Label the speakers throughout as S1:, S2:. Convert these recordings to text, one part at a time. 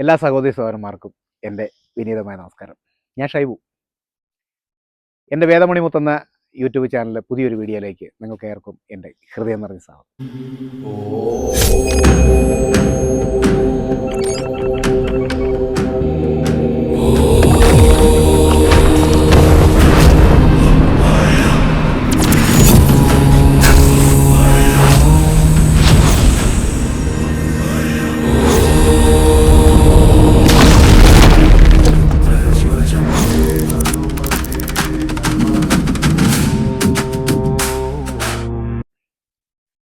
S1: എല്ലാ സഹോദരി സഹോദരന്മാർക്കും എൻ്റെ വിനീതമായ നമസ്കാരം. ഞാൻ ഷൈബു. എൻ്റെ വേദമണി മുത്തുന്ന യൂട്യൂബ് ചാനലിലെ പുതിയൊരു വീഡിയോയിലേക്ക് നിങ്ങൾക്ക് ഏവർക്കും എൻ്റെ ഹൃദയം നിറഞ്ഞ സ്വാഗതം.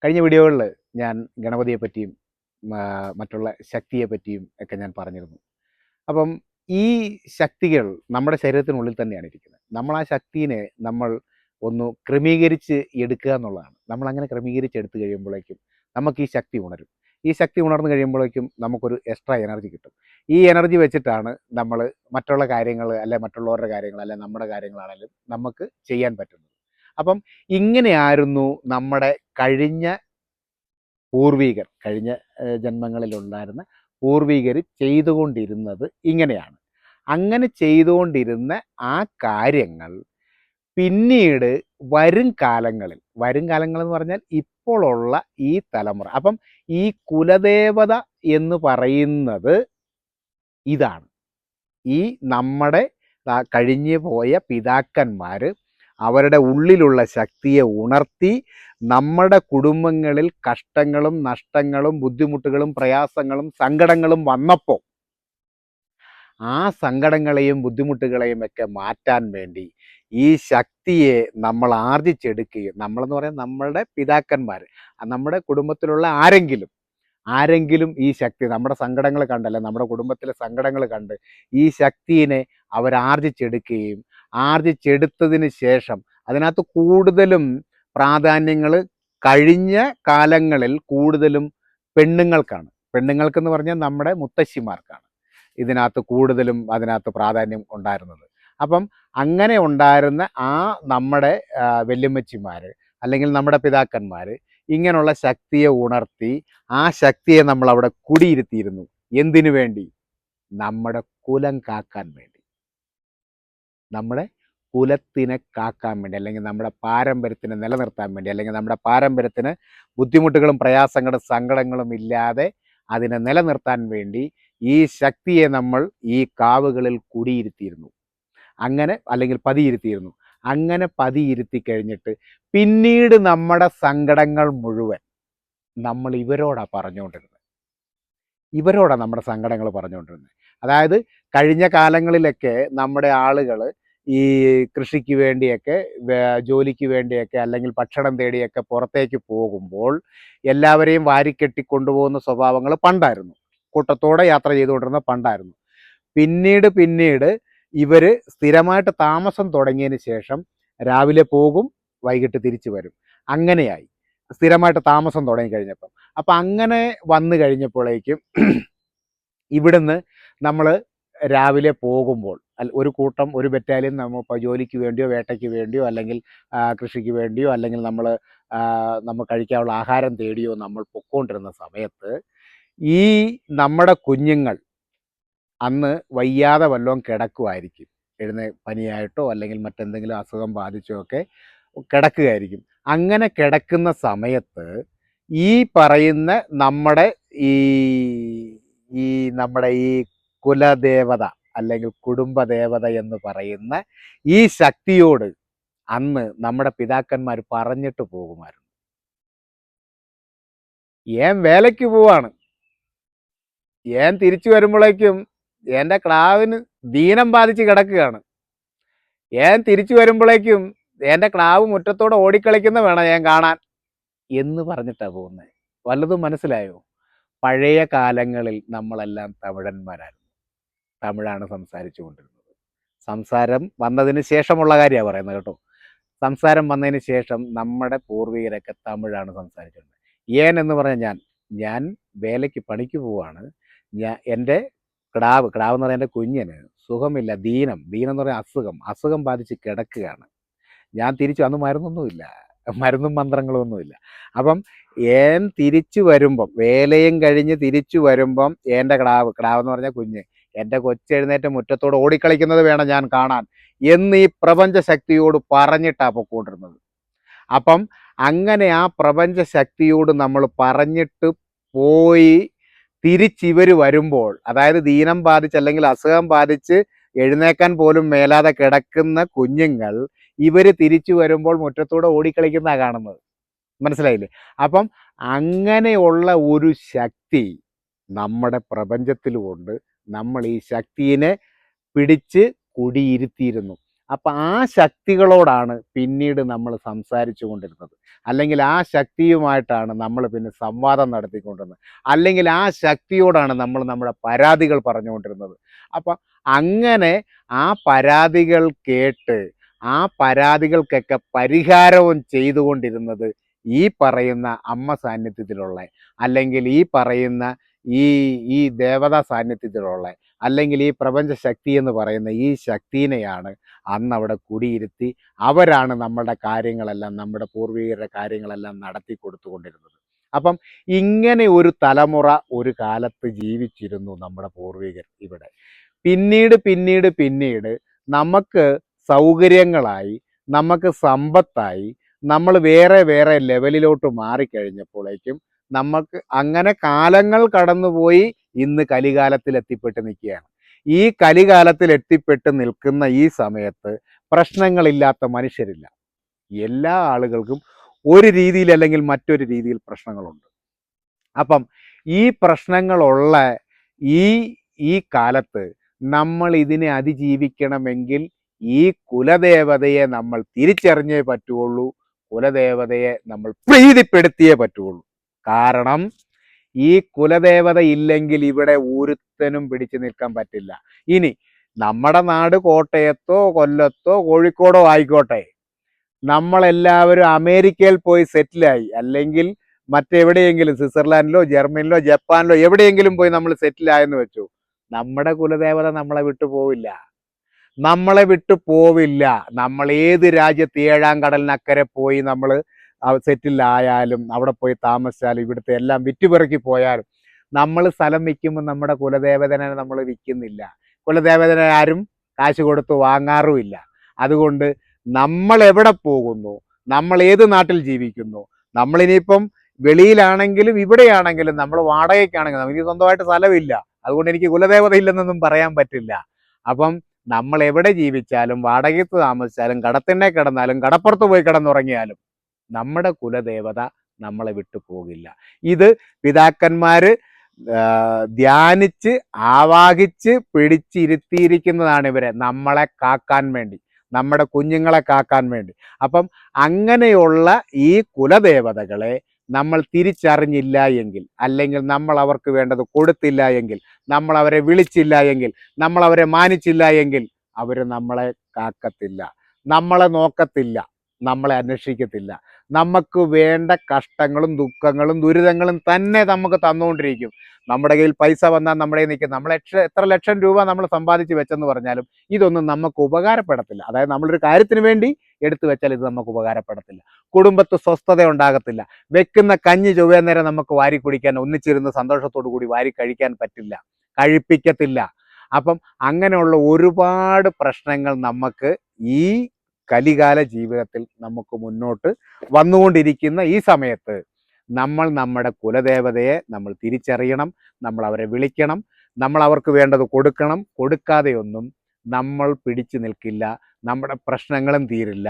S1: കഴിഞ്ഞ വീഡിയോകളിൽ ഞാൻ ഗണപതിയെ പറ്റിയും മറ്റുള്ള ശക്തിയെ പറ്റിയും ഒക്കെ ഞാൻ പറഞ്ഞിരുന്നു. അപ്പം ഈ ശക്തികൾ നമ്മുടെ ശരീരത്തിനുള്ളിൽ തന്നെയാണ് ഇരിക്കുന്നത്. നമ്മൾ ആ ശക്തിയെ ഒന്ന് ക്രമീകരിച്ച് എടുക്കുക എന്നുള്ളതാണ്. നമ്മൾ അങ്ങനെ ക്രമീകരിച്ച് എടുത്തു കഴിയുമ്പോഴേക്കും നമുക്ക് ഈ ശക്തി ഉണരും. ഈ ശക്തി ഉണർന്നു കഴിയുമ്പോഴേക്കും നമുക്കൊരു എക്സ്ട്രാ എനർജി കിട്ടും. ഈ എനർജി വെച്ചിട്ടാണ് നമ്മൾ മറ്റുള്ള കാര്യങ്ങൾ, അല്ലെ മറ്റുള്ളവരുടെ കാര്യങ്ങൾ, അല്ലെ നമ്മുടെ കാര്യങ്ങളാണെങ്കിലും നമുക്ക് ചെയ്യാൻ പറ്റുന്നത്. അപ്പം ഇങ്ങനെയായിരുന്നു നമ്മുടെ കഴിഞ്ഞ പൂർവികർ, കഴിഞ്ഞ ജന്മങ്ങളിലുണ്ടായിരുന്ന പൂർവികർ ചെയ്തുകൊണ്ടിരുന്നത് ഇങ്ങനെയാണ്. അങ്ങനെ ചെയ്തുകൊണ്ടിരുന്ന ആ കാര്യങ്ങൾ പിന്നീട് വരും കാലങ്ങൾ എന്ന് പറഞ്ഞാൽ ഇപ്പോഴുള്ള ഈ തലമുറ, അപ്പം ഈ കുലദേവത എന്ന് പറയുന്നത് ഇതാണ്. ഈ നമ്മുടെ കഴിഞ്ഞു പോയ പിതാക്കന്മാർ അവരുടെ ഉള്ളിലുള്ള ശക്തിയെ ഉണർത്തി നമ്മുടെ കുടുംബങ്ങളിൽ കഷ്ടങ്ങളും നഷ്ടങ്ങളും ബുദ്ധിമുട്ടുകളും പ്രയാസങ്ങളും സങ്കടങ്ങളും വന്നപ്പോൾ ആ സങ്കടങ്ങളെയും ബുദ്ധിമുട്ടുകളെയും ഒക്കെ മാറ്റാൻ വേണ്ടി ഈ ശക്തിയെ നമ്മൾ ആർജിച്ചെടുക്കുകയും, നമ്മളെന്ന് പറയാൻ നമ്മളുടെ പിതാക്കന്മാർ, നമ്മുടെ കുടുംബത്തിലുള്ള ആരെങ്കിലും ഈ ശക്തി നമ്മുടെ സങ്കടങ്ങൾ കണ്ടല്ല, നമ്മുടെ കുടുംബത്തിലെ സങ്കടങ്ങൾ കണ്ട് ഈ ശക്തിയെ അവരാർജിച്ചെടുക്കുകയും ആർജിച്ചെടുത്തതിന് ശേഷം അതിനകത്ത് കൂടുതലും പ്രാധാന്യങ്ങൾ കഴിഞ്ഞ കാലങ്ങളിൽ കൂടുതലും പെണ്ണുങ്ങൾക്കെന്ന് പറഞ്ഞാൽ നമ്മുടെ മുത്തശ്ശിമാർക്കാണ് അതിനകത്ത് പ്രാധാന്യം ഉണ്ടായിരുന്നത്. അപ്പം അങ്ങനെ ഉണ്ടായിരുന്ന നമ്മുടെ വല്യമ്മച്ചിമാർ അല്ലെങ്കിൽ നമ്മുടെ പിതാക്കന്മാർ ഇങ്ങനെയുള്ള ശക്തിയെ ഉണർത്തി ആ ശക്തിയെ നമ്മൾ അവിടെ കുടിയിരുത്തിയിരുന്നു. എന്തിനു വേണ്ടി? നമ്മുടെ കുലം കാക്കാൻ വേണ്ടി, നമ്മുടെ കുലത്തിനെ കാക്കാൻ വേണ്ടി, അല്ലെങ്കിൽ നമ്മുടെ പാരമ്പര്യത്തിനെ നിലനിർത്താൻ വേണ്ടി, അല്ലെങ്കിൽ നമ്മുടെ പാരമ്പര്യത്തിന് ബുദ്ധിമുട്ടുകളും പ്രയാസങ്ങളും സങ്കടങ്ങളും ഇല്ലാതെ അതിനെ നിലനിർത്താൻ വേണ്ടി ഈ ശക്തിയെ നമ്മൾ ഈ കാവുകളിൽ കുടിയിരുത്തിയിരുന്നു, അല്ലെങ്കിൽ പതിയിരുത്തിയിരുന്നു. അങ്ങനെ പതിയിരുത്തി കഴിഞ്ഞിട്ട് പിന്നീട് നമ്മുടെ സങ്കടങ്ങൾ മുഴുവൻ നമ്മൾ ഇവരോടാണ് നമ്മുടെ സങ്കടങ്ങൾ പറഞ്ഞുകൊണ്ടിരുന്നത്. അതായത് കഴിഞ്ഞ കാലങ്ങളിലൊക്കെ നമ്മുടെ ആളുകൾ ഈ കൃഷിക്ക് വേണ്ടിയൊക്കെ, ജോലിക്ക് വേണ്ടിയൊക്കെ, അല്ലെങ്കിൽ ഭക്ഷണം തേടിയൊക്കെ പുറത്തേക്ക് പോകുമ്പോൾ എല്ലാവരെയും വാരിക്കെട്ടി കൊണ്ടുപോകുന്ന സ്വഭാവങ്ങൾ പണ്ടായിരുന്നു. കൂട്ടത്തോടെ യാത്ര ചെയ്തുകൊണ്ടിരുന്ന പണ്ടായിരുന്നു. പിന്നീട് ഇവർ സ്ഥിരമായിട്ട് താമസം തുടങ്ങിയതിന് ശേഷം രാവിലെ പോകും, വൈകിട്ട് തിരിച്ചു വരും. അങ്ങനെയായി സ്ഥിരമായിട്ട് താമസം തുടങ്ങിക്കഴിഞ്ഞപ്പം. അപ്പം അങ്ങനെ വന്നു കഴിഞ്ഞപ്പോഴേക്കും ഇവിടുന്ന് നമ്മൾ രാവിലെ പോകുമ്പോൾ ഒരു ബറ്റാലിയൻ നമ്മൾ ജോലിക്ക് വേണ്ടിയോ വേട്ടയ്ക്ക് വേണ്ടിയോ അല്ലെങ്കിൽ കൃഷിക്ക് വേണ്ടിയോ അല്ലെങ്കിൽ നമ്മൾ കഴിക്കാനുള്ള ആഹാരം തേടിയോ നമ്മൾ പൊക്കോണ്ടിരുന്ന സമയത്ത് ഈ നമ്മുടെ കുഞ്ഞുങ്ങൾ അന്ന് വയ്യാതെ വല്ലതും കിടക്കുമായിരിക്കും. പനിയായിട്ടോ അല്ലെങ്കിൽ മറ്റെന്തെങ്കിലും അസുഖം ബാധിച്ചോ ഒക്കെ കിടക്കുകയായിരിക്കും. അങ്ങനെ കിടക്കുന്ന സമയത്ത് ഈ പറയുന്ന നമ്മുടെ ഈ കുലദേവത അല്ലെങ്കിൽ കുടുംബദേവത എന്ന് പറയുന്ന ഈ ശക്തിയോട് അന്ന് നമ്മുടെ പിതാക്കന്മാർ പറഞ്ഞിട്ട് പോകുമായിരുന്നു, ഏൻ വേലയ്ക്ക് പോവാണ്, ഏൻ തിരിച്ചു വരുമ്പോഴേക്കും എൻ്റെ ക്ലാവിന് ദീനം ബാധിച്ച് കിടക്കുകയാണ്, ഏൻ തിരിച്ചു വരുമ്പോഴേക്കും എൻ്റെ ക്ലാവ് മുറ്റത്തോടെ ഓടിക്കളിക്കുന്ന വേണം ഞാൻ കാണാൻ എന്ന് പറഞ്ഞിട്ടാണ് പോകുന്നത്. വല്ലതും മനസ്സിലായോ? പഴയ കാലങ്ങളിൽ നമ്മളെല്ലാം തമിഴന്മാരായിരുന്നു, തമിഴാണ് സംസാരിച്ചു കൊണ്ടിരുന്നത്. സംസാരം വന്നതിന് ശേഷമുള്ള കാര്യമാണ് പറയുന്നത് കേട്ടോ. സംസാരം വന്നതിന് ശേഷം നമ്മുടെ പൂർവികരൊക്കെ തമിഴാണ് സംസാരിച്ചിരുന്നത്. ഏൻ എന്ന് പറഞ്ഞാൽ ഞാൻ വേലയ്ക്ക് പണിക്ക് പോവാണ്, എൻ്റെ ക്ടാവ് എന്ന് പറഞ്ഞാൽ എൻ്റെ കുഞ്ഞിന് സുഖമില്ല, ദീനം എന്ന് പറഞ്ഞാൽ അസുഖം ബാധിച്ച് കിടക്കുകയാണ്, ഞാൻ തിരിച്ചു, അന്ന് മരുന്നൊന്നുമില്ല, മരുന്നും മന്ത്രങ്ങളും ഒന്നുമില്ല. അപ്പം ഏൻ തിരിച്ചു വരുമ്പം, വേലയും കഴിഞ്ഞ് തിരിച്ചു വരുമ്പം എൻ്റെ കിടാവ് എന്ന് പറഞ്ഞാൽ കുഞ്ഞ്, എൻ്റെ കൊച്ചെഴുന്നേറ്റ് മുറ്റത്തോട് ഓടിക്കളിക്കുന്നത് വേണം ഞാൻ കാണാൻ എന്ന് ഈ പ്രപഞ്ച ശക്തിയോട് പറഞ്ഞിട്ടാണ് പൊക്കോണ്ടിരുന്നത്. അപ്പം അങ്ങനെ ആ പ്രപഞ്ച ശക്തിയോട് നമ്മൾ പറഞ്ഞിട്ട് പോയി തിരിച്ചിവർ വരുമ്പോൾ, അതായത് ദീനം ബാധിച്ച് അല്ലെങ്കിൽ അസുഖം ബാധിച്ച് എഴുന്നേക്കാൻ പോലും മേലാതെ കിടക്കുന്ന കുഞ്ഞുങ്ങൾ ഇവർ തിരിച്ചു വരുമ്പോൾ മുറ്റത്തൂടെ ഓടിക്കളിക്കുന്ന കാണുന്നത്. മനസ്സിലായില്ലേ? അപ്പം അങ്ങനെയുള്ള ഒരു ശക്തി നമ്മുടെ പ്രപഞ്ചത്തിലുമുണ്ട്. നമ്മൾ ഈ ശക്തിയെ പിടിച്ച് കുടിയിരുത്തിയിരുന്നു. അപ്പം ആ ശക്തികളോടാണ് പിന്നീട് നമ്മൾ സംസാരിച്ചു കൊണ്ടിരുന്നത്, അല്ലെങ്കിൽ ആ ശക്തിയുമായിട്ടാണ് നമ്മൾ പിന്നെ സംവാദം നടത്തിക്കൊണ്ടിരുന്നത്, അല്ലെങ്കിൽ ആ ശക്തിയോടാണ് നമ്മൾ നമ്മുടെ പരാതികൾ പറഞ്ഞുകൊണ്ടിരുന്നത്. അപ്പം അങ്ങനെ ആ പരാതികൾ കേട്ട് ആ പരാതികൾക്കൊക്കെ പരിഹാരവും ചെയ്തുകൊണ്ടിരുന്നത് ഈ പറയുന്ന അമ്മ സാന്നിധ്യത്തിലുള്ള, അല്ലെങ്കിൽ ഈ പറയുന്ന ഈ ഈ ദേവതാ സാന്നിധ്യത്തിലുള്ള, അല്ലെങ്കിൽ ഈ പ്രപഞ്ച ശക്തി എന്ന് പറയുന്ന ഈ ശക്തിനെയാണ് അന്ന് അവിടെ കുടിയിരുത്തി അവരാണ് നമ്മളുടെ കാര്യങ്ങളെല്ലാം, നമ്മുടെ പൂർവികരുടെ കാര്യങ്ങളെല്ലാം നടത്തി കൊടുത്തുകൊണ്ടിരുന്നത്. അപ്പം ഇങ്ങനെ ഒരു തലമുറ ഒരു കാലത്ത് ജീവിച്ചിരുന്നു നമ്മുടെ പൂർവികർ ഇവിടെ. പിന്നീട് പിന്നീട് പിന്നീട് നമുക്ക് സൗകര്യങ്ങളായി, നമുക്ക് സമ്പത്തായി, നമ്മൾ വേറെ വേറെ ലെവലിലോട്ട് മാറിക്കഴിഞ്ഞപ്പോഴേക്കും നമുക്ക് അങ്ങനെ കാലങ്ങൾ കടന്നുപോയി ഇന്ന് കലികാലത്തിൽ എത്തിപ്പെട്ട് നിൽക്കുകയാണ്. ഈ കലികാലത്തിൽ എത്തിപ്പെട്ട് നിൽക്കുന്ന ഈ സമയത്ത് പ്രശ്നങ്ങളില്ലാത്ത മനുഷ്യരില്ല. എല്ലാ ആളുകൾക്കും ഒരു രീതിയിൽ അല്ലെങ്കിൽ മറ്റൊരു രീതിയിൽ പ്രശ്നങ്ങളുണ്ട്. അപ്പം ഈ പ്രശ്നങ്ങളുള്ള ഈ ഈ കാലത്ത് നമ്മൾ ഇതിനെ അതിജീവിക്കണമെങ്കിൽ ഈ കുലദേവതയെ നമ്മൾ തിരിച്ചറിഞ്ഞേ പറ്റുള്ളൂ. കുലദേവതയെ നമ്മൾ പ്രീതിപ്പെടുത്തിയേ പറ്റുള്ളൂ. കാരണം ഈ കുലദേവത ഇല്ലെങ്കിൽ ഇവിടെ ഒരുത്തനും പിടിച്ചു നിൽക്കാൻ പറ്റില്ല. ഇനി നമ്മുടെ നാട് കോട്ടയത്തോ കൊല്ലത്തോ കോഴിക്കോടോ ആയിക്കോട്ടെ, നമ്മളെല്ലാവരും അമേരിക്കയിൽ പോയി സെറ്റിലായി, അല്ലെങ്കിൽ മറ്റെവിടെയെങ്കിലും സ്വിറ്റ്സർലാൻഡിലോ ജർമ്മനിയിലോ ജപ്പാനിലോ എവിടെയെങ്കിലും പോയി നമ്മൾ സെറ്റിലായെന്ന് വെച്ചു, നമ്മുടെ കുലദേവത നമ്മളെ വിട്ടു പോവില്ല. നമ്മളെ വിട്ടു പോവില്ല. നമ്മൾ ഏത് രാജ്യത്ത് 7-ാം കടലിനക്കരെ പോയി നമ്മൾ സെറ്റിലായാലും, അവിടെ പോയി താമസിച്ചാലും, ഇവിടുത്തെ എല്ലാം വിറ്റുപിറക്കി പോയാലും, നമ്മൾ സ്ഥലം വിൽക്കുമ്പോൾ നമ്മുടെ കുലദേവതനെ നമ്മൾ വിൽക്കുന്നില്ല. കുലദേവതനെ ആരും കാശ് കൊടുത്ത് വാങ്ങാറുമില്ല. അതുകൊണ്ട് നമ്മൾ എവിടെ പോകുന്നു, നമ്മൾ ഏത് നാട്ടിൽ ജീവിക്കുന്നു, നമ്മളിനിയിപ്പം വെളിയിലാണെങ്കിലും ഇവിടെയാണെങ്കിലും, നമ്മൾ വാടകയ്ക്കാണെങ്കിലും, എനിക്ക് സ്വന്തമായിട്ട് സ്ഥലമില്ല, അതുകൊണ്ട് എനിക്ക് കുലദേവത ഇല്ലെന്നൊന്നും പറയാൻ പറ്റില്ല. അപ്പം നമ്മൾ എവിടെ ജീവിച്ചാലും, വാടകയ്ക്ക് താമസിച്ചാലും, കടത്തിണ്ണെ കിടന്നാലും, കടപ്പുറത്ത് പോയി കിടന്നുറങ്ങിയാലും നമ്മുടെ കുലദേവത നമ്മളെ വിട്ടു പോകില്ല. ഇത് പിതാക്കന്മാർ ധ്യാനിച്ച് ആവാഹിച്ച് പിടിച്ചിരുത്തിയിരിക്കുന്നതാണ് ഇവരെ, നമ്മളെ കാക്കാൻ വേണ്ടി, നമ്മുടെ കുഞ്ഞുങ്ങളെ കാക്കാൻ വേണ്ടി. അപ്പം അങ്ങനെയുള്ള ഈ കുലദേവതകളെ നമ്മൾ തിരിച്ചറിഞ്ഞില്ല എങ്കിൽ, അല്ലെങ്കിൽ നമ്മൾ അവർക്ക് വേണ്ടത് കൊടുത്തില്ല എങ്കിൽ, നമ്മൾ അവരെ വിളിച്ചില്ല എങ്കിൽ, നമ്മൾ അവരെ മാനിച്ചില്ല എങ്കിൽ, അവർ നമ്മളെ കാക്കത്തില്ല, നമ്മളെ നോക്കത്തില്ല, നമ്മളെ അന്വേഷിക്കത്തില്ല. നമുക്ക് വേണ്ട കഷ്ടങ്ങളും ദുഃഖങ്ങളും ദുരിതങ്ങളും തന്നെ നമുക്ക് തന്നുകൊണ്ടിരിക്കും. നമ്മുടെ കയ്യിൽ പൈസ വന്നാൽ നമ്മുടെ നിൽക്കും. നമ്മൾ എത്ര ലക്ഷം രൂപ നമ്മൾ സമ്പാദിച്ച് വെച്ചെന്ന് പറഞ്ഞാലും ഇതൊന്നും നമുക്ക് ഉപകാരപ്പെടത്തില്ല. അതായത് നമ്മളൊരു കാര്യത്തിന് വേണ്ടി എടുത്തു വെച്ചാൽ ഇത് നമുക്ക് ഉപകാരപ്പെടത്തില്ല. കുടുംബത്ത് സ്വസ്ഥത ഉണ്ടാകത്തില്ല. വെക്കുന്ന കഞ്ഞി ചൊവ്വേന്നേരം നമുക്ക് വാരി കുടിക്കാൻ, ഒന്നിച്ചിരുന്ന് സന്തോഷത്തോടു കൂടി വാരി കഴിക്കാൻ പറ്റില്ല, കഴിപ്പിക്കത്തില്ല. അപ്പം അങ്ങനെയുള്ള ഒരുപാട് പ്രശ്നങ്ങൾ നമുക്ക് ഈ കലികാല ജീവിതത്തിൽ നമുക്ക് മുന്നോട്ട് വന്നുകൊണ്ടിരിക്കുന്ന ഈ സമയത്ത് നമ്മൾ നമ്മുടെ കുലദേവതയെ നമ്മൾ തിരിച്ചറിയണം. നമ്മൾ അവരെ വിളിക്കണം. നമ്മൾ അവർക്ക് വേണ്ടത് കൊടുക്കണം. കൊടുക്കാതെയൊന്നും നമ്മൾ പിടിച്ചു നിൽക്കില്ല. നമ്മുടെ പ്രശ്നങ്ങളും തീരില്ല.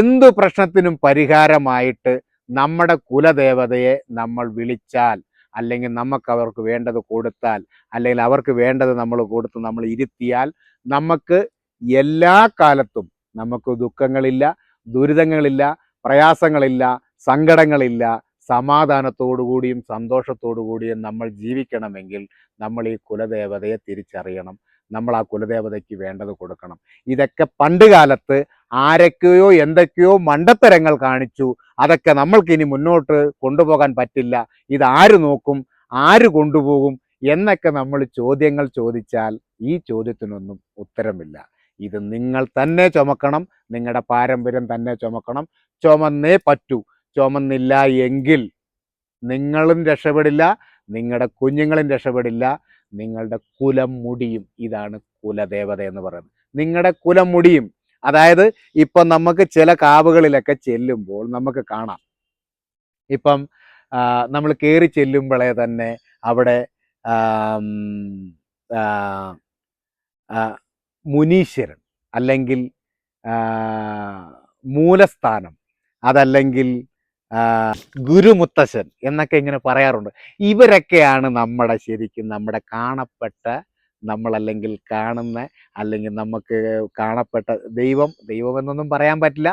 S1: എന്ത് പ്രശ്നത്തിനും പരിഹാരമായിട്ട് നമ്മുടെ കുലദേവതയെ നമ്മൾ വിളിച്ചാൽ, അല്ലെങ്കിൽ നമുക്ക് അവർക്ക് വേണ്ടത് കൊടുത്താൽ, അല്ലെങ്കിൽ അവർക്ക് വേണ്ടത് നമ്മൾ കൊടുത്ത് നമ്മൾ ഇരുത്തിയാൽ, നമുക്ക് എല്ലാ കാലത്തും നമുക്ക് ദുഃഖങ്ങളില്ല, ദുരിതങ്ങളില്ല, പ്രയാസങ്ങളില്ല, സങ്കടങ്ങളില്ല. സമാധാനത്തോടു കൂടിയും സന്തോഷത്തോടു കൂടിയും നമ്മൾ ജീവിക്കണമെങ്കിൽ നമ്മൾ ഈ കുലദേവതയെ തിരിച്ചറിയണം. നമ്മൾ ആ കുലദേവതയ്ക്ക് വേണ്ടത് കൊടുക്കണം. ഇതൊക്കെ പണ്ട് കാലത്ത് ആരൊക്കെയോ എന്തൊക്കെയോ മണ്ടത്തരങ്ങൾ കാണിച്ചു. അതൊക്കെ നമ്മൾക്കിനി മുന്നോട്ട് കൊണ്ടുപോകാൻ പറ്റില്ല. ഇതാര് നോക്കും, ആര് കൊണ്ടുപോകും എന്നൊക്കെ നമ്മൾ ചോദ്യങ്ങൾ ചോദിച്ചാൽ ഈ ചോദ്യത്തിനൊന്നും ഉത്തരമില്ല. ഇത് നിങ്ങൾ തന്നെ ചുമക്കണം, നിങ്ങളുടെ പാരമ്പര്യം തന്നെ ചുമക്കണം. ചുമന്നേ പറ്റൂ. ചുമന്നില്ല എങ്കിൽ നിങ്ങളും രക്ഷപ്പെടില്ല, നിങ്ങളുടെ കുഞ്ഞുങ്ങളും രക്ഷപ്പെടില്ല, നിങ്ങളുടെ കുലം മുടിയും. ഇതാണ് കുലദേവത എന്ന് പറയുന്നത്. നിങ്ങളുടെ കുലം മുടിയും. അതായത് ഇപ്പം നമുക്ക് ചില കാവുകളിലൊക്കെ ചെല്ലുമ്പോൾ നമുക്ക് കാണാം, ഇപ്പം നമ്മൾ കയറി ചെല്ലുമ്പോഴേ തന്നെ അവിടെ മുനീശ്വരൻ അല്ലെങ്കിൽ മൂലസ്ഥാനം, അതല്ലെങ്കിൽ ഗുരുമുത്തശ്ശൻ എന്നൊക്കെ ഇങ്ങനെ പറയാറുണ്ട്. ഇവരൊക്കെയാണ് നമ്മുടെ ശരിക്കും നമ്മുടെ കാണപ്പെട്ട, നമ്മളല്ലെങ്കിൽ കാണുന്ന, അല്ലെങ്കിൽ നമുക്ക് കാണപ്പെട്ട ദൈവം എന്നൊന്നും പറയാൻ പറ്റില്ല,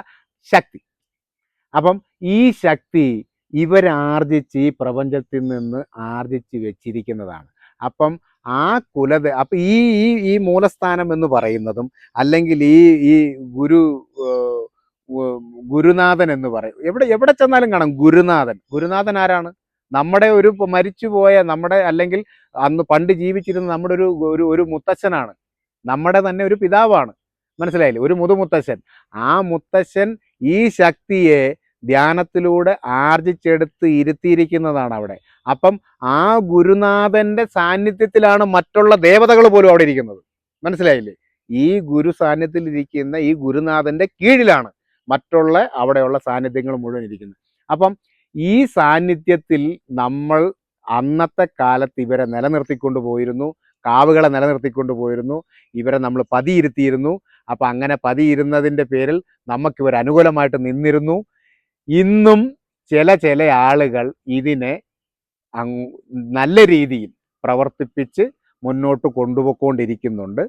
S1: ശക്തി. അപ്പം ഈ ശക്തി ഇവരാർജിച്ച് ഈ പ്രപഞ്ചത്തിൽ നിന്ന് ആർജിച്ച് വെച്ചിരിക്കുന്നതാണ്. അപ്പം ആ അപ്പം ഈ ഈ ഈ മൂലസ്ഥാനം എന്ന് പറയുന്നതും, അല്ലെങ്കിൽ ഈ ഗുരുനാഥൻ എന്ന് പറയും. എവിടെ ചെന്നാലും കാണാം ഗുരുനാഥൻ ആരാണ്? നമ്മുടെ ഒരു മരിച്ചുപോയ, നമ്മുടെ അല്ലെങ്കിൽ അന്ന് പണ്ട് ജീവിച്ചിരുന്ന നമ്മുടെ ഒരു മുത്തശ്ശനാണ്, നമ്മുടെ തന്നെ ഒരു പിതാവാണ്. മനസ്സിലായില്ലേ? ഒരു മുതുമുത്തശ്ശൻ. ആ മുത്തശ്ശൻ ഈ ശക്തിയെ ധ്യാനത്തിലൂടെ ആർജിച്ചെടുത്ത് ഇരുത്തിയിരിക്കുന്നതാണ് അവിടെ. അപ്പം ആ ഗുരുനാഥന്റെ സാന്നിധ്യത്തിലാണ് മറ്റുള്ള ദേവതകൾ പോലും അവിടെ ഇരിക്കുന്നത്. മനസ്സിലായില്ലേ? ഈ ഗുരു സാന്നിധ്യത്തിൽ ഇരിക്കുന്ന ഈ ഗുരുനാഥന്റെ കീഴിലാണ് മറ്റുള്ള അവിടെയുള്ള സാന്നിധ്യങ്ങൾ മുഴുവൻ ഇരിക്കുന്നത്. അപ്പം ഈ സാന്നിധ്യത്തിൽ നമ്മൾ അന്നത്തെ കാലത്ത് ഇവരെ നിലനിർത്തിക്കൊണ്ട് പോയിരുന്നു, കാവുകളെ നിലനിർത്തിക്കൊണ്ട് പോയിരുന്നു, ഇവരെ നമ്മൾ പതിയിരുത്തിയിരുന്നു. അപ്പം അങ്ങനെ പതിയിരുന്നതിൻ്റെ പേരിൽ നമുക്കിവർ അനുകൂലമായിട്ട് നിന്നിരുന്നു. ഇന്നും ചില ആളുകൾ ഇതിനെ നല്ല രീതിയിൽ പ്രവർത്തിപ്പിച്ച് മുന്നോട്ട് കൊണ്ടുപോയിക്കൊണ്ടിരിക്കുന്നുണ്ട്.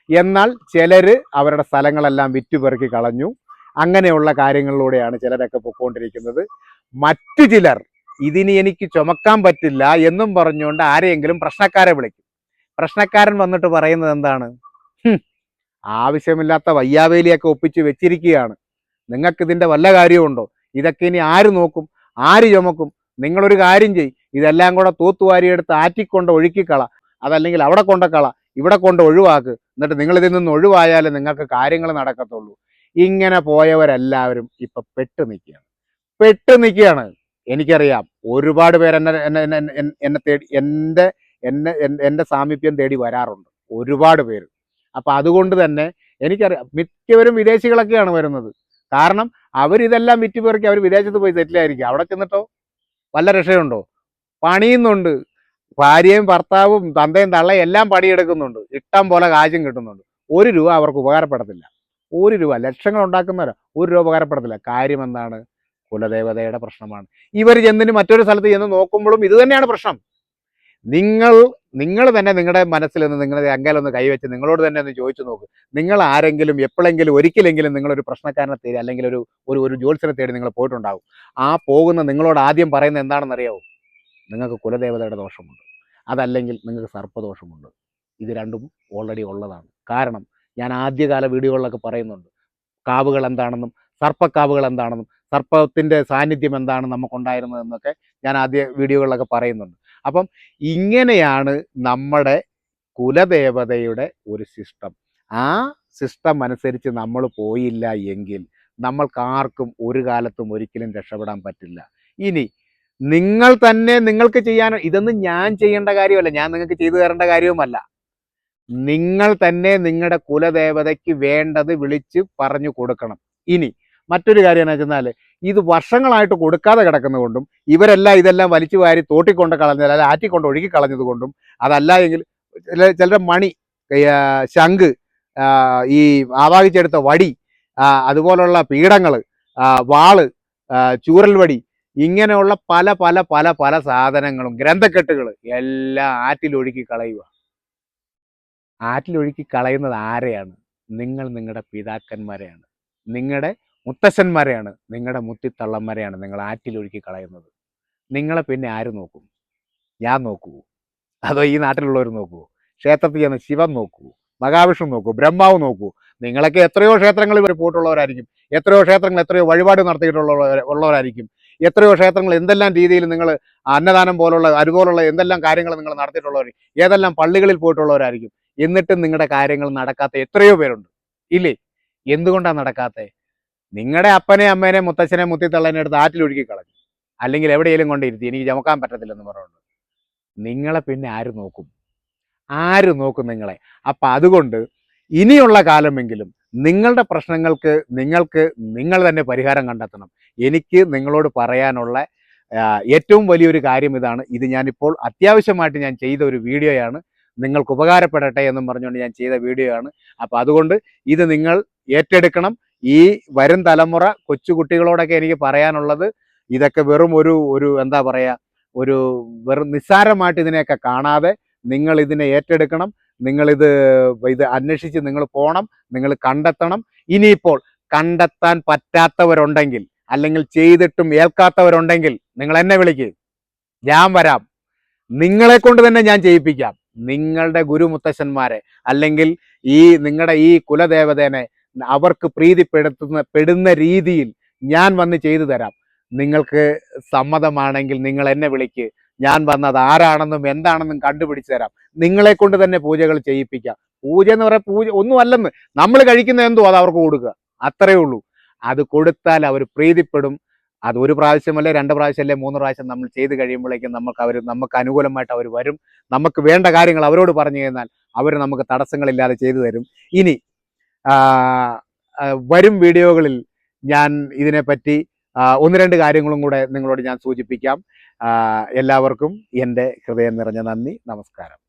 S1: എന്നാൽ ചിലർ അവരുടെ സ്ഥലങ്ങളെല്ലാം വിറ്റുപെറുക്കി കളഞ്ഞു. അങ്ങനെയുള്ള കാര്യങ്ങളിലൂടെയാണ് ചിലരൊക്കെ പൊയ്ക്കൊണ്ടിരിക്കുന്നത്. മറ്റു ചിലർ ഇതിന് എനിക്ക് ചുമക്കാൻ പറ്റില്ല എന്നും പറഞ്ഞുകൊണ്ട് ആരെയെങ്കിലും പ്രശ്നക്കാരെ വിളിക്കും. പ്രശ്നക്കാരൻ വന്നിട്ട് പറയുന്നത് എന്താണ്? ആവശ്യമില്ലാത്ത വയ്യാവേലിയൊക്കെ ഒപ്പിച്ച് വെച്ചിരിക്കുകയാണ്, നിങ്ങൾക്കിതിൻ്റെ വല്ല കാര്യമുണ്ടോ? ഇതൊക്കെ ഇനി ആര് നോക്കും, ആര് ചുമക്കും? നിങ്ങളൊരു കാര്യം ചെയ്യും, ഇതെല്ലാം കൂടെ തൂത്തുവാരിയെടുത്ത് ആറ്റിക്കൊണ്ട് ഒഴുക്കിക്കള, അതല്ലെങ്കിൽ അവിടെ കൊണ്ടക്കള, ഇവിടെ കൊണ്ട് ഒഴിവാക്ക്. എന്നിട്ട് നിങ്ങൾ ഇതിൽ നിന്ന് ഒഴിവായാലേ നിങ്ങൾക്ക് കാര്യങ്ങൾ നടക്കത്തുള്ളൂ. ഇങ്ങനെ പോയവരെല്ലാവരും ഇപ്പം പെട്ട് നിൽക്കുകയാണ്. എനിക്കറിയാം, ഒരുപാട് പേര് എന്നെ തേടി എൻ്റെ സാമീപ്യം തേടി വരാറുണ്ട്, ഒരുപാട് പേര്. അപ്പം അതുകൊണ്ട് തന്നെ എനിക്കറിയാം, മിക്കവരും വിദേശികളൊക്കെയാണ് വരുന്നത്. കാരണം അവരിതെല്ലാം വിറ്റുപേർക്ക് അവർ വിദേശത്ത് പോയി സെറ്റിലായിരിക്കും. അവിടെ ചെന്നിട്ടോ വല്ല രക്ഷയുണ്ടോ? പണിയുന്നുണ്ട്, ഭാര്യയും ഭർത്താവും തന്തയും തള്ളയും എല്ലാം പണിയെടുക്കുന്നുണ്ട്, ഇഷ്ടം പോലെ കാശും കിട്ടുന്നുണ്ട്. 1 രൂപ അവർക്ക് ഉപകാരപ്പെടത്തില്ല. 1 രൂപ, ലക്ഷങ്ങൾ ഉണ്ടാക്കുന്നവരാ, 1 രൂപ ഉപകാരപ്പെടത്തില്ല. കാര്യം എന്താണ്? കുലദേവതയുടെ പ്രശ്നമാണ്. ഇവർ ചെന്നിന് മറ്റൊരു സ്ഥലത്ത് ചെന്ന് നോക്കുമ്പോഴും ഇത് തന്നെയാണ് പ്രശ്നം. നിങ്ങൾ തന്നെ നിങ്ങളുടെ മനസ്സിൽ നിന്ന് നിങ്ങളുടെ അങ്കലൊന്ന് കൈവച്ച് നിങ്ങളോട് തന്നെ ഒന്ന് ചോദിച്ചു നോക്ക്. നിങ്ങൾ ആരെങ്കിലും എപ്പോഴെങ്കിലും ഒരിക്കലെങ്കിലും നിങ്ങളൊരു പ്രശ്നക്കാരനെ തേടി അല്ലെങ്കിൽ ഒരു ജ്യോത്സ്യനെ തേടി നിങ്ങൾ പോയിട്ടുണ്ടാകും. ആ പോകുന്ന നിങ്ങളോട് ആദ്യം പറയുന്നത് എന്താണെന്നറിയാവോ? നിങ്ങൾക്ക് കുലദേവതയുടെ ദോഷമുണ്ട്, അതല്ലെങ്കിൽ നിങ്ങൾക്ക് സർപ്പദോഷമുണ്ട്. ഇത് രണ്ടും ഓൾറെഡി ഉള്ളതാണ്. കാരണം ഞാൻ ആദ്യകാല വീഡിയോകളിലൊക്കെ പറയുന്നുണ്ട്, കാവുകൾ എന്താണെന്നും സർപ്പക്കാവുകൾ എന്താണെന്നും സർപ്പത്തിൻ്റെ സാന്നിധ്യം എന്താണ് നമുക്കുണ്ടായിരുന്നതെന്നൊക്കെ ഞാൻ ആദ്യ വീഡിയോകളിലൊക്കെ പറയുന്നുണ്ട്. അപ്പം ഇങ്ങനെയാണ് നമ്മുടെ കുലദേവതയുടെ ഒരു സിസ്റ്റം. ആ സിസ്റ്റം അനുസരിച്ച് നമ്മൾ പോയില്ല എങ്കിൽ നമ്മൾക്കാർക്കും ഒരു കാലത്തും ഒരിക്കലും രക്ഷപ്പെടാൻ പറ്റില്ല. ഇനി നിങ്ങൾ തന്നെ നിങ്ങൾക്ക് ചെയ്യാൻ, ഇതൊന്നും ഞാൻ ചെയ്യേണ്ട കാര്യമല്ല, ഞാൻ നിങ്ങൾക്ക് ചെയ്തു തരേണ്ട കാര്യവുമല്ല. നിങ്ങൾ തന്നെ നിങ്ങളുടെ കുലദേവതയ്ക്ക് വേണ്ടത് വിളിച്ച് പറഞ്ഞു കൊടുക്കണം. ഇനി മറ്റൊരു കാര്യം എന്ന് വെച്ചാൽ, ഇത് വർഷങ്ങളായിട്ട് കൊടുക്കാതെ കിടക്കുന്നതുകൊണ്ടും ഇവരെല്ലാം ഇതെല്ലാം വലിച്ചു വാരി തോട്ടിക്കൊണ്ട് കളഞ്ഞത്, അല്ലെങ്കിൽ ആറ്റിക്കൊണ്ട് ഒഴുകി കളഞ്ഞത് കൊണ്ടും, അതല്ല എങ്കിൽ ചിലരുടെ മണി, ശംഖ്, ഈ ആവാഹിച്ചെടുത്ത വടി, അതുപോലുള്ള പീഠങ്ങൾ, വാള്, ചൂരൽ വടി, ഇങ്ങനെയുള്ള പല പല പല പല സാധനങ്ങളും, ഗ്രന്ഥക്കെട്ടുകൾ എല്ലാം ആറ്റിലൊഴുക്കി കളയുക. ആറ്റിലൊഴുക്കി കളയുന്നത് ആരെയാണ്? നിങ്ങളുടെ പിതാക്കന്മാരെയാണ്, നിങ്ങളുടെ മുത്തശ്ശന്മാരെയാണ്, നിങ്ങളുടെ മുത്തിത്തള്ളന്മാരെയാണ് നിങ്ങൾ ആറ്റിലൊഴുക്കി കളയുന്നത്. നിങ്ങളെ പിന്നെ ആര് നോക്കും? ഞാൻ നോക്കുമോ? അതോ ഈ നാട്ടിലുള്ളവർ നോക്കുമോ? ക്ഷേത്രത്തിൽ ചെന്ന് ശിവൻ നോക്കുമോ? മഹാവിഷ്ണു നോക്കൂ, ബ്രഹ്മാവ് നോക്കൂ. നിങ്ങളൊക്കെ എത്രയോ ക്ഷേത്രങ്ങളിൽ പോയിട്ടുള്ളവരായിരിക്കും, എത്രയോ ക്ഷേത്രങ്ങൾ എത്രയോ വഴിപാട് നടത്തിയിട്ടുള്ളവരായിരിക്കും, എത്രയോ ക്ഷേത്രങ്ങൾ എന്തെല്ലാം രീതിയിൽ നിങ്ങൾ അന്നദാനം പോലുള്ള അതുപോലുള്ള എന്തെല്ലാം കാര്യങ്ങൾ നിങ്ങൾ നടത്തിയിട്ടുള്ളവർ, ഏതെല്ലാം പള്ളികളിൽ പോയിട്ടുള്ളവരായിരിക്കും. എന്നിട്ടും നിങ്ങളുടെ കാര്യങ്ങൾ നടക്കാത്ത എത്രയോ പേരുണ്ട്. ഇല്ലേ? എന്തുകൊണ്ടാണ് നടക്കാത്തത്? നിങ്ങളുടെ അപ്പനെ അമ്മേനെ മുത്തച്ഛനെ മുത്തിത്തള്ളനെ എടുത്ത് ആറ്റിലൊഴുക്കി കളഞ്ഞു, അല്ലെങ്കിൽ എവിടെയെങ്കിലും കൊണ്ടിരുത്തി എനിക്ക് ചുമക്കാൻ പറ്റത്തില്ലെന്ന് പറഞ്ഞു. നിങ്ങളെ പിന്നെ ആര് നോക്കും? ആര് നോക്കും നിങ്ങളെ? അപ്പം അതുകൊണ്ട് ഇനിയുള്ള കാലമെങ്കിലും നിങ്ങളുടെ പ്രശ്നങ്ങൾക്ക് നിങ്ങൾ തന്നെ പരിഹാരം കണ്ടെത്തണം. എനിക്ക് നിങ്ങളോട് പറയാനുള്ള ഏറ്റവും വലിയൊരു കാര്യം ഇതാണ്. ഇത് ഞാനിപ്പോൾ അത്യാവശ്യമായിട്ട് ഞാൻ ചെയ്ത ഒരു വീഡിയോയാണ്. നിങ്ങൾക്ക് ഉപകാരപ്പെടട്ടെ എന്നും പറഞ്ഞുകൊണ്ട് ഞാൻ ചെയ്ത വീഡിയോ ആണ്. അപ്പോൾ അതുകൊണ്ട് ഇത് നിങ്ങൾ ഏറ്റെടുക്കണം. ഈ വരും തലമുറ കൊച്ചുകുട്ടികളോടൊക്കെ എനിക്ക് പറയാനുള്ളത്, ഇതൊക്കെ വെറും ഒരു എന്താ പറയുക, ഒരു വെറും നിസ്സാരമായിട്ട് ഇതിനെയൊക്കെ കാണാതെ നിങ്ങൾ ഇതിനെ ഏറ്റെടുക്കണം. നിങ്ങളിത് അന്വേഷിച്ച് നിങ്ങൾ പോകണം, നിങ്ങൾ കണ്ടെത്തണം. ഇനിയിപ്പോൾ കണ്ടെത്താൻ പറ്റാത്തവരുണ്ടെങ്കിൽ, അല്ലെങ്കിൽ ചെയ്തിട്ടും ഏൽക്കാത്തവരുണ്ടെങ്കിൽ നിങ്ങൾ എന്നെ വിളിക്കുക, ഞാൻ വരാം. നിങ്ങളെ കൊണ്ട് തന്നെ ഞാൻ ചെയ്യിപ്പിക്കാം. നിങ്ങളുടെ ഗുരുമുത്തശ്ശന്മാരെ അല്ലെങ്കിൽ നിങ്ങളുടെ ഈ കുലദേവതേനെ അവർക്ക് പെടുന്ന രീതിയിൽ ഞാൻ വന്ന് ചെയ്തു തരാം. നിങ്ങൾക്ക് സമ്മതമാണെങ്കിൽ നിങ്ങൾ എന്നെ വിളിക്ക്, ഞാൻ വന്നത് ആരാണെന്നും എന്താണെന്നും കണ്ടുപിടിച്ചു തരാം. നിങ്ങളെ കൊണ്ട് തന്നെ പൂജകൾ ചെയ്യിപ്പിക്കാം. പൂജ എന്ന് പറയാൻ പൂജ ഒന്നും അല്ലെന്ന്, നമ്മൾ കഴിക്കുന്ന എന്തോ അത് അവർക്ക് കൊടുക്കുക, അത്രയേ ഉള്ളൂ. അത് കൊടുത്താൽ അവർ പ്രീതിപ്പെടും. അത് ഒരു പ്രാവശ്യമല്ലേ, 2 പ്രാവശ്യമല്ലേ, 3 പ്രാവശ്യം നമ്മൾ ചെയ്ത് കഴിയുമ്പോഴേക്കും നമുക്ക് അനുകൂലമായിട്ട് അവർ വരും. നമുക്ക് വേണ്ട കാര്യങ്ങൾ അവരോട് പറഞ്ഞു കഴിഞ്ഞാൽ അവർ നമുക്ക് തടസ്സങ്ങളില്ലാതെ ചെയ്തു തരും. ഇനി വരും വീഡിയോകളിൽ ഞാൻ ഇതിനെപ്പറ്റി 1-2 കാര്യങ്ങളും കൂടെ നിങ്ങളോട് ഞാൻ സൂചിപ്പിക്കാം. എല്ലാവർക്കും എൻ്റെ ഹൃദയം നിറഞ്ഞ നന്ദി, നമസ്കാരം.